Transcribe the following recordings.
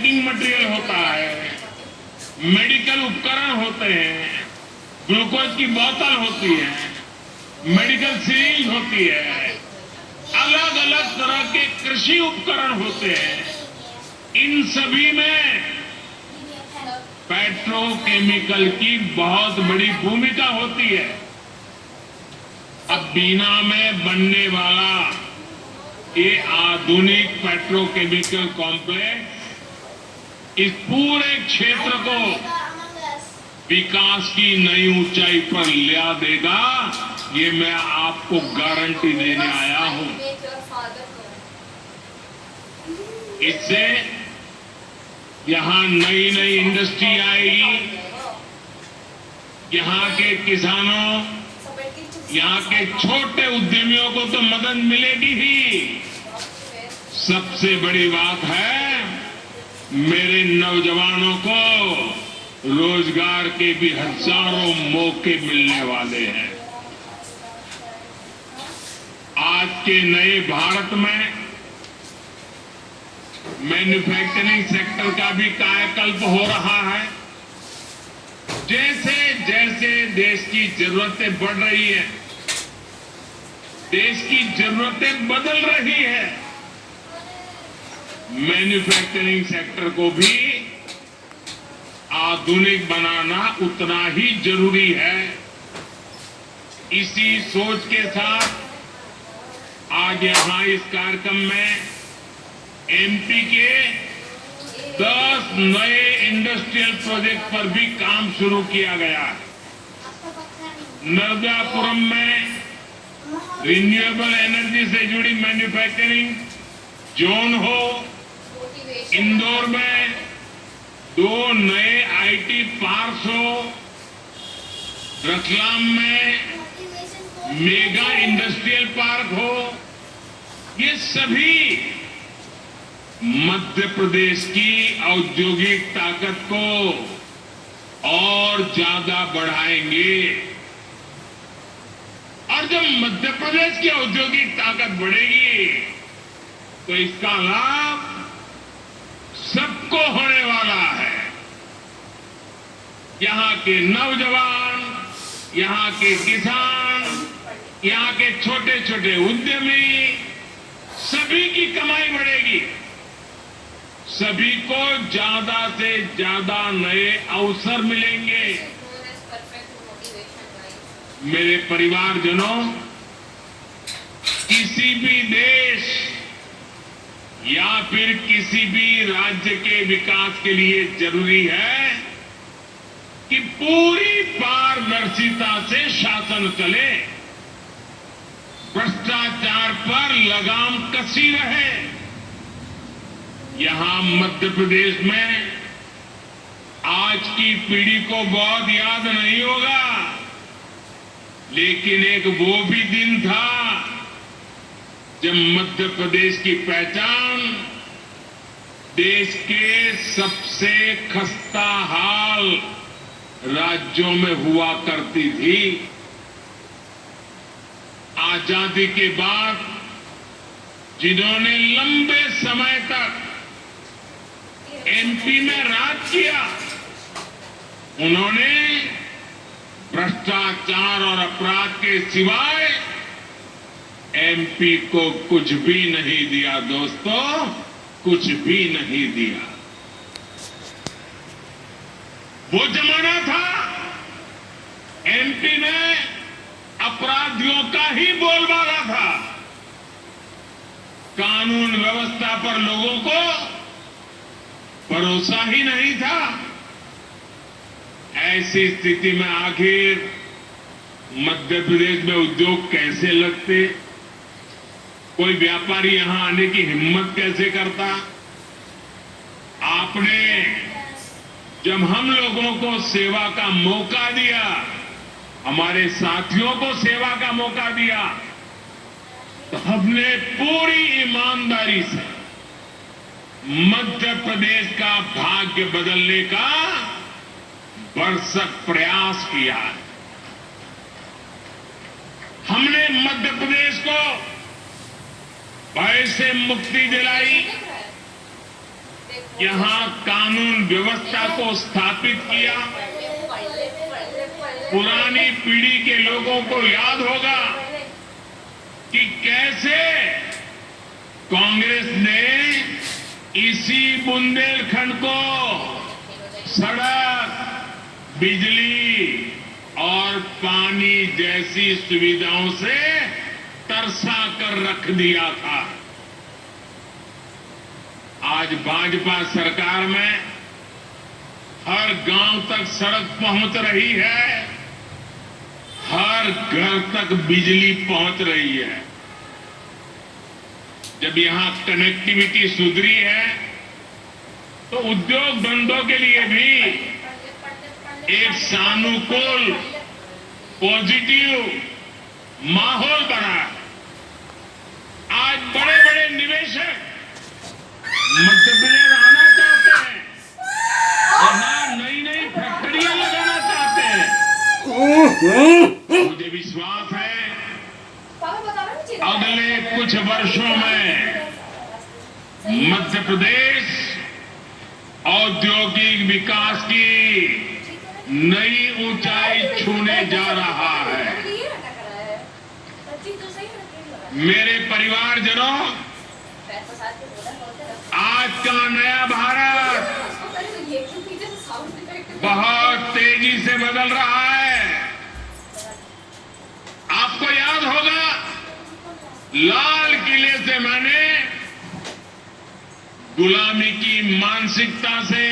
Packing material होता है, medical उपकरण होते हैं, ग्लूकोज की बोतल होती है, मेडिकल सीरीज होती है, अलग अलग तरह के कृषि उपकरण होते हैं। इन सभी में पेट्रोकेमिकल की बहुत बड़ी भूमिका होती है। अब बीना में बनने वाला ये आधुनिक पेट्रोकेमिकल कॉम्प्लेक्स इस पूरे क्षेत्र को विकास की नई ऊंचाई पर ले देगा, ये मैं आपको गारंटी देने आया हूं। इससे यहां नई नई इंडस्ट्री आएगी, यहां के किसानों, यहां के छोटे उद्यमियों को तो मदद मिलेगी ही। सबसे बड़ी बात है, मेरे नौजवानों को रोजगार के भी हजारों मौके मिलने वाले हैं। आज के नए भारत में मैन्युफैक्चरिंग सेक्टर का भी कायाकल्प हो रहा है। जैसे जैसे देश की जरूरतें बढ़ रही है, देश की जरूरतें बदल रही है, मैन्युफैक्चरिंग सेक्टर को भी आधुनिक बनाना उतना ही जरूरी है। इसी सोच के साथ आज यहां इस कार्यक्रम में एमपी के 10 नए इंडस्ट्रियल प्रोजेक्ट पर भी काम शुरू किया गया है। नर्मदापुरम में रिन्यूएबल एनर्जी से जुड़ी मैन्युफैक्चरिंग जोन हो, इंदौर में 2 नए आईटी पार्क हो, रतलाम में मेगा इंडस्ट्रियल पार्क हो, ये सभी मध्य प्रदेश की औद्योगिक ताकत को और ज्यादा बढ़ाएंगे। और जब मध्य प्रदेश की औद्योगिक ताकत बढ़ेगी तो इसका लाभ सबको होने वाला है। यहां के नौजवान, यहां के किसान, यहां के छोटे छोटे उद्यमी, सभी की कमाई बढ़ेगी। सभी को ज्यादा से ज्यादा नए अवसर मिलेंगे। मेरे परिवारजनों, किसी भी देश या फिर किसी भी राज्य के विकास के लिए जरूरी है कि पूरी पारदर्शिता से शासन चले, भ्रष्टाचार पर लगाम कसी रहे। यहां मध्य प्रदेश में आज की पीढ़ी को बहुत याद नहीं होगा, लेकिन एक वो भी दिन था जब मध्य प्रदेश की पहचान देश के सबसे खस्ता हाल राज्यों में हुआ करती थी। आजादी के बाद जिन्होंने लंबे समय तक एमपी में राज किया, उन्होंने भ्रष्टाचार और अपराध के सिवाय एमपी को कुछ भी नहीं दिया। दोस्तों, कुछ भी नहीं दिया। वो जमाना था एमपी में अपराधियों का ही बोलबाला था। कानून व्यवस्था पर लोगों को भरोसा ही नहीं था। ऐसी स्थिति में आखिर मध्य प्रदेश में उद्योग कैसे लगते? कोई व्यापारी यहां आने की हिम्मत कैसे करता? आपने जब हम लोगों को सेवा का मौका दिया, हमारे साथियों को सेवा का मौका दिया, तो हमने पूरी ईमानदारी से मध्य प्रदेश का भाग्य बदलने का भरसक प्रयास किया। हमने मध्य प्रदेश को भय से मुक्ति दिलाई, यहां कानून व्यवस्था को स्थापित किया। पुरानी पीढ़ी के लोगों को याद होगा कि कैसे कांग्रेस ने इसी बुंदेलखंड को सड़क, बिजली और पानी जैसी सुविधाओं से तरसा कर रख दिया था। आज भाजपा सरकार में हर गांव तक सड़क पहुंच रही है, हर घर तक बिजली पहुंच रही है। जब यहां कनेक्टिविटी सुधरी है तो उद्योग धंधों के लिए भी एक सानुकूल, पॉजिटिव माहौल बना। आज बड़े बड़े निवेशक मध्य प्रदेश आना चाहते हैं, यहां नई नई फैक्ट्रियां लगाना चाहते हैं। मुझे विश्वास है अगले कुछ वर्षों में मध्य प्रदेश औद्योगिक विकास की नई ऊंचाई छूने जा रहा है। मेरे परिवारजनों, आज का नया भारत बहुत तेजी से बदल रहा है। आपको याद होगा, लाल किले से मैंने गुलामी की मानसिकता से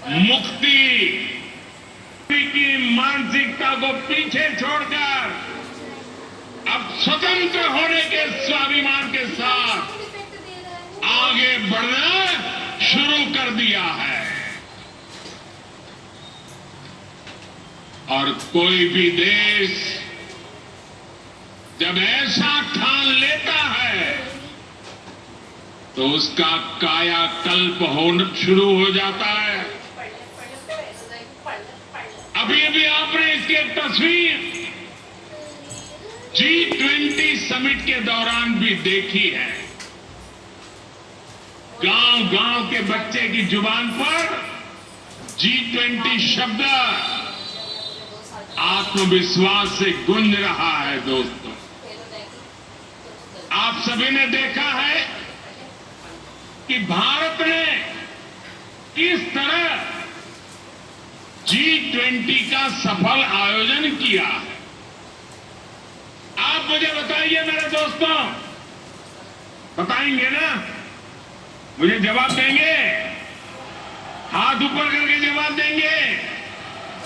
मुक्ति की मानसिकता को पीछे छोड़कर अब स्वतंत्र होने के स्वाभिमान के साथ आगे बढ़ना शुरू कर दिया है। और कोई भी देश जब ऐसा ठान लेता है तो उसका कायाकल्प होना शुरू हो जाता है। अभी अभी आपने इसकी एक तस्वीर G20 समिट के दौरान भी देखी है। गांव गांव के बच्चे की जुबान पर G20 शब्द आत्मविश्वास से गूंज रहा है। दोस्तों, आप सभी ने देखा है कि भारत ने किस तरह G20 का सफल आयोजन किया। आप मुझे बताइए मेरे दोस्तों, बताएंगे ना? मुझे जवाब देंगे? हाथ ऊपर करके जवाब देंगे?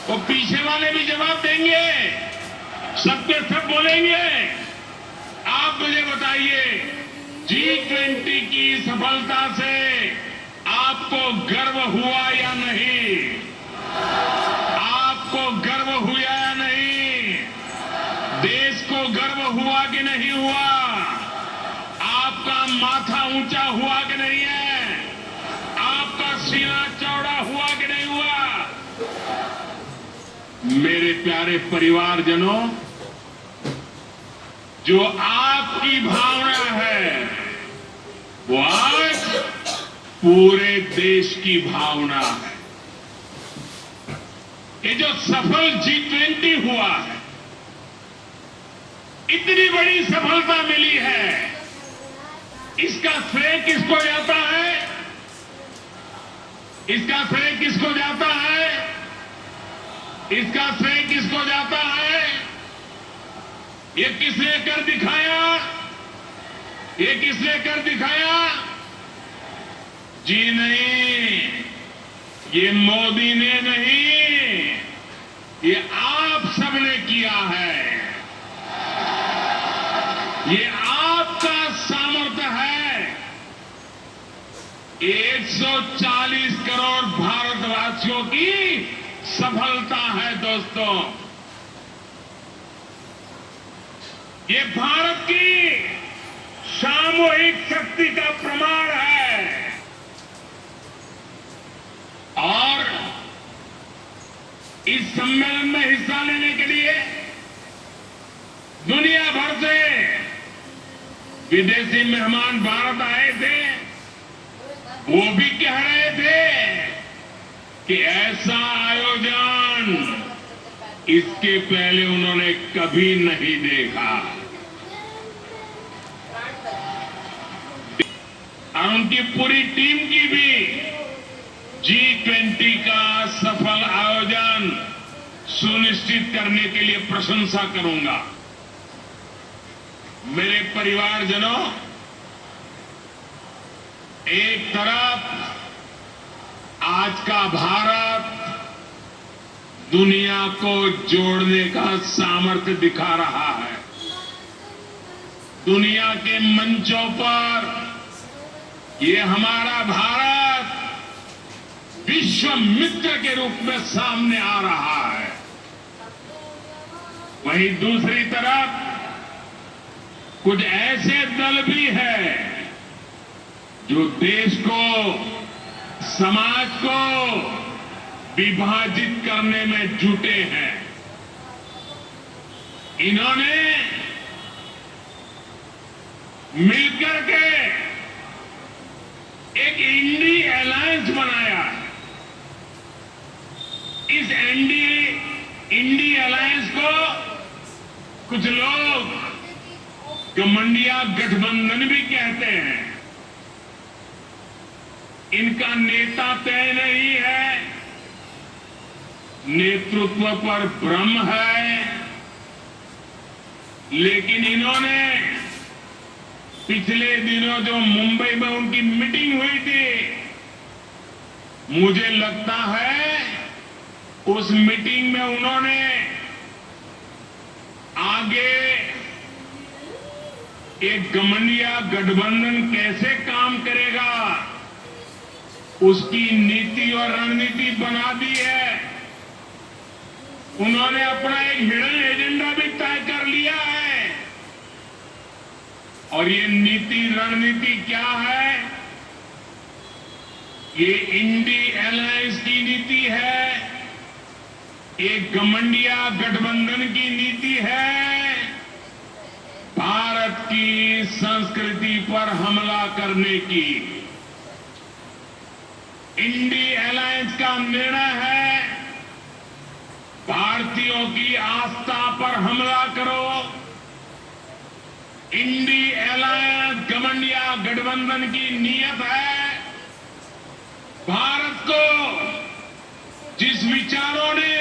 वो पीछे वाले भी जवाब देंगे? सबके सब बोलेंगे? आप मुझे बताइए, G20 की सफलता से आपको गर्व हुआ या नहीं? आपको गर्व हुआ या नहीं? देश को गर्व हुआ कि नहीं हुआ? आपका माथा ऊंचा हुआ कि नहीं है? आपका सीना चौड़ा हुआ कि नहीं हुआ? मेरे प्यारे परिवारजनों, जो आपकी भावना है वो आज पूरे देश की भावना है। ये जो सफल G20 हुआ है, इतनी बड़ी सफलता मिली है, इसका श्रेय किसको जाता है? इसका श्रेय किसको जाता है? इसका श्रेय किसको जाता है? ये किसने कर दिखाया? ये किसने कर दिखाया? जी नहीं, ये मोदी ने नहीं, ये आप सबने किया है। ये आपका सामर्थ्य है। 140 करोड़ भारतवासियों की सफलता है। दोस्तों, ये भारत की सामूहिक शक्ति का प्रमाण है। और इस सम्मेलन में हिस्सा लेने के लिए दुनिया भर से विदेशी मेहमान भारत आए थे। वो भी कह रहे थे कि ऐसा आयोजन इसके पहले उन्होंने कभी नहीं देखा। और उनकी पूरी टीम की भी G20 का सफल आयोजन सुनिश्चित करने के लिए प्रशंसा करूंगा। मेरे परिवारजनों, एक तरफ आज का भारत दुनिया को जोड़ने का सामर्थ्य दिखा रहा है। दुनिया के मंचों पर ये हमारा भारत विश्व मित्र के रूप में सामने आ रहा है। वहीं दूसरी तरफ कुछ ऐसे दल भी हैं जो देश को, समाज को विभाजित करने में जुटे हैं। इन्होंने मिलकर के एक इंडी अलायंस बनाया है। इस इंडी अलायंस को कुछ लोग गठबंधन गठबंधन भी कहते हैं। इनका नेता तय नहीं है, नेतृत्व पर भ्रम है, लेकिन इन्होंने पिछले दिनों जो मुंबई में उनकी मीटिंग हुई थी, मुझे लगता है उस मीटिंग में उन्होंने आगे एक गठबंधन कैसे काम करेगा उसकी नीति और रणनीति बना दी है। उन्होंने अपना एक हिडन एजेंडा भी तय कर लिया है। और ये नीति रणनीति क्या है? ये इंडी अलायंस की नीति है, एक गठबंधन की नीति है, भारत की संस्कृति पर हमला करने की। इंडी अलायंस का निर्णय है भारतीयों की आस्था पर हमला करो। इंडी अलायंस गठबंधन की नीयत है भारत को जिस विचारों ने,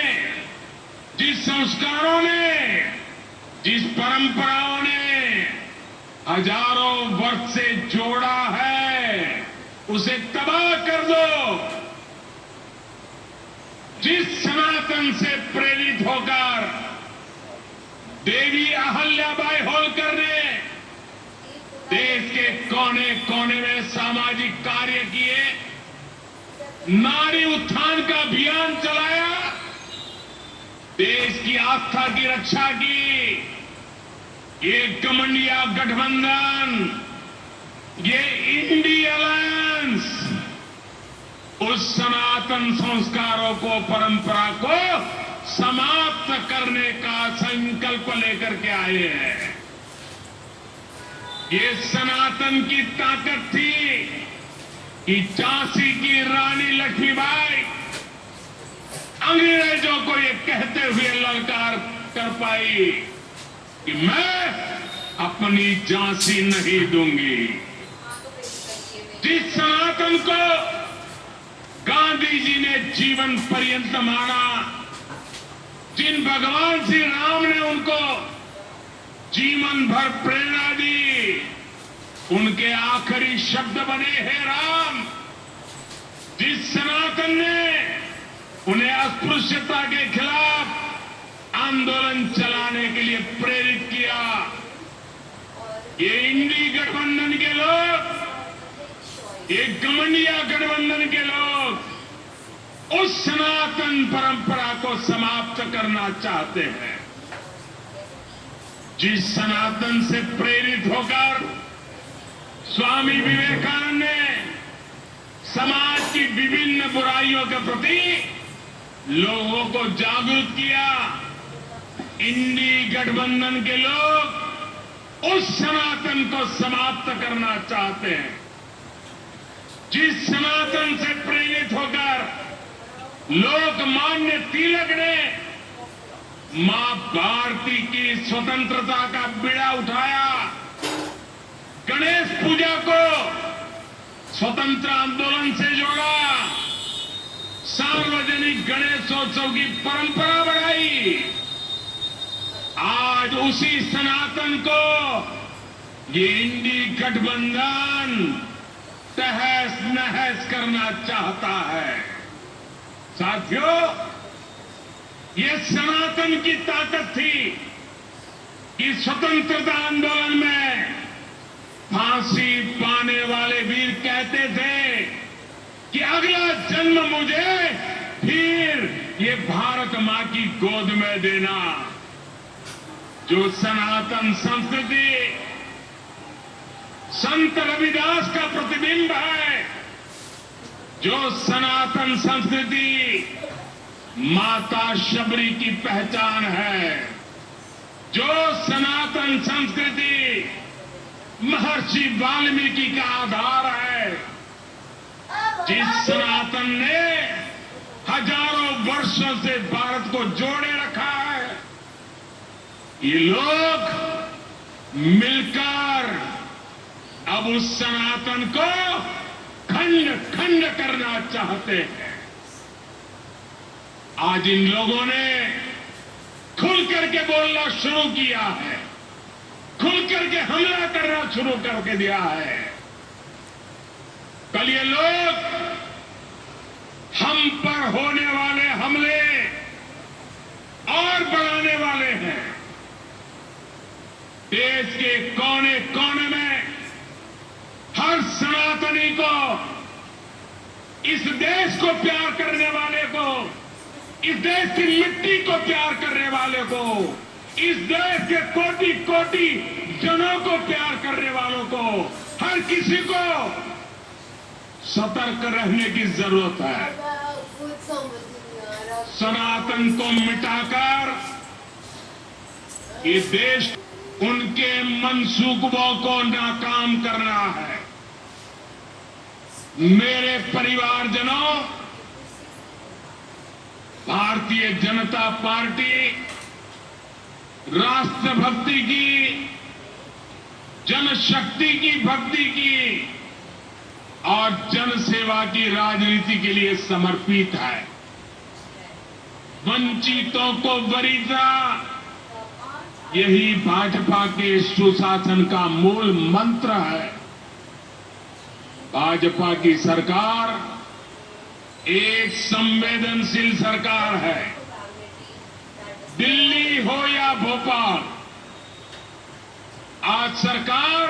जिस संस्कारों ने, जिस परंपराओं ने हजारों वर्ष से जोड़ा है, उसे तबाह कर दो। जिस सनातन से प्रेरित होकर देवी अहल्याबाई होलकर ने देश के कोने कोने में सामाजिक कार्य किए, नारी उत्थान का अभियान चलाया, देश की आस्था की रक्षा की, ये गठबंधन, ये इंडी अलायंस उस सनातन संस्कारों को, परंपरा को समाप्त करने का संकल्प लेकर के आए हैं। ये सनातन की ताकत थी कि झांसी की रानी लक्ष्मीबाई अंग्रेजों को ये कहते हुए ललकार कर पाई कि मैं अपनी झांसी नहीं दूंगी। जिस सनातन को गांधी जी ने जीवन पर्यंत माना, जिन भगवान श्री राम ने उनको जीवन भर प्रेरणा दी, उनके आखिरी शब्द बने हे राम। जिस सनातन ने उन्हें अस्पृश्यता के खिलाफ आंदोलन चलाने के लिए प्रेरित किया, ये इंडी गठबंधन के लोग, ये गठबंधन के लोग उस सनातन परंपरा को समाप्त करना चाहते हैं। जिस सनातन से प्रेरित होकर स्वामी विवेकानंद ने समाज की विभिन्न बुराइयों के प्रति लोगों को जागरूक किया, इंडी गठबंधन के लोग उस सनातन को समाप्त करना चाहते हैं। जिस सनातन से प्रेरित होकर लोकमान्य तिलक ने मां भारती की स्वतंत्रता का बीड़ा उठाया, गणेश पूजा को स्वतंत्र आंदोलन से जोड़ा, सार्वजनिक गणेशोत्सव की परंपरा बढ़ाई, आज उसी सनातन को ये इंडी गठबंधन तहस नहस करना चाहता है। साथियों, ये सनातन की ताकत थी कि स्वतंत्रता आंदोलन में फांसी पाने वाले वीर कहते थे कि अगला जन्म मुझे फिर ये भारत मां की गोद में देना। जो सनातन संस्कृति संत रविदास का प्रतिबिंब है, जो सनातन संस्कृति माता शबरी की पहचान है, जो सनातन संस्कृति महर्षि वाल्मीकि का आधार है, जिस सनातन ने हजारों वर्षों से भारत को जोड़े रखा है, ये लोग मिलकर अब उस सनातन को खंड खंड करना चाहते हैं। आज इन लोगों ने खुल करके बोलना शुरू किया है, खुल करके हमला करना शुरू करके दिया है। कल ये लोग हम पर होने वाले हमले और बढ़ाने वाले हैं। देश के कोने कोने में हर सनातनी को, इस देश को प्यार करने वाले को, इस देश की मिट्टी को प्यार करने वाले को, इस देश के कोटि कोटि जनों को प्यार करने वालों को, हर किसी को सतर्क रहने की जरूरत है। सनातन को मिटाकर ये देश उनके मंसूबों को नाकाम करना है। मेरे परिवारजनों, भारतीय जनता पार्टी राष्ट्रभक्ति की, जनशक्ति की भक्ति की और जनसेवा की राजनीति के लिए समर्पित है। वंचितों को वरीयता, यही भाजपा के सुशासन का मूल मंत्र है। भाजपा की सरकार एक संवेदनशील सरकार है। दिल्ली हो या भोपाल, आज सरकार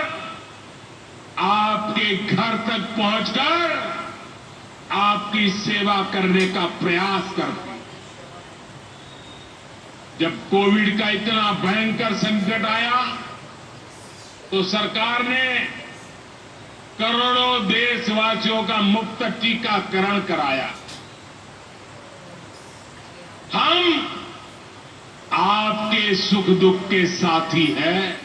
आपके घर तक पहुंचकर आपकी सेवा करने का प्रयास करती है। जब कोविड का इतना भयंकर संकट आया तो सरकार ने करोड़ों देशवासियों का मुफ्त टीकाकरण कराया। हम आपके सुख दुख के साथी हैं।